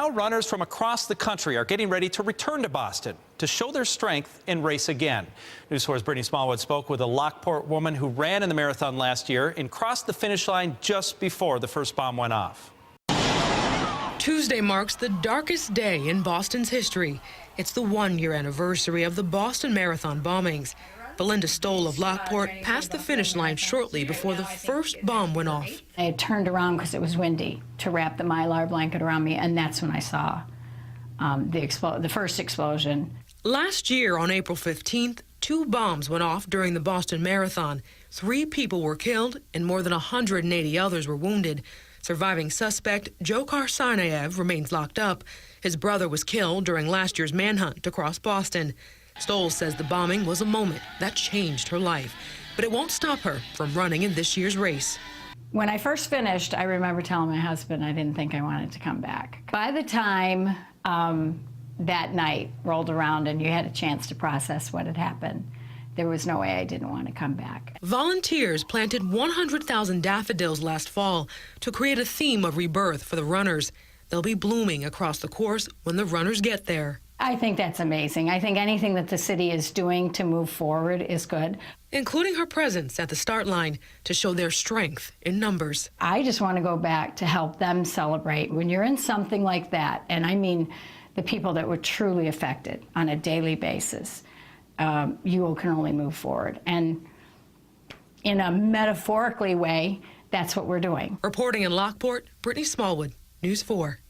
how runners from across the country are getting ready to return to Boston to show their strength and race again. News 4's Brittni Smallwood spoke with a Lockport woman who ran in the marathon last year and crossed the finish line just before the first bomb went off. Tuesday marks the darkest day in Boston's history. It's the one-year anniversary of the Boston Marathon bombings. Belinda Stoll of Lockport passed the finish line shortly before the first bomb went off. I had turned around because it was windy to wrap the Mylar blanket around me, and that's when I saw the first explosion. Last year, on April 15th, 2 bombs went off during the Boston Marathon. 3 people were killed and more than 180 others were wounded. Surviving suspect Joe Karsanayev remains locked up. His brother was killed during last year's manhunt to cross Boston. Stoll says the bombing was a moment that changed her life, but it won't stop her from running in this year's race. When I first finished, I remember telling my husband I didn't think I wanted to come back. By the time that night rolled around and you had a chance to process what had happened, there was no way I didn't want to come back. Volunteers planted 100,000 daffodils last fall to create a theme of rebirth for the runners. They'll be blooming across the course when the runners get there. I think that's amazing. I think anything that the city is doing to move forward is good. Including her presence at the start line to show their strength in numbers. I just want to go back to help them celebrate. When you're in something like that, and I mean the people that were truly affected on a daily basis, you can only move forward. And in a metaphorically way, that's what we're doing. Reporting in Lockport, Brittni Smallwood, News 4.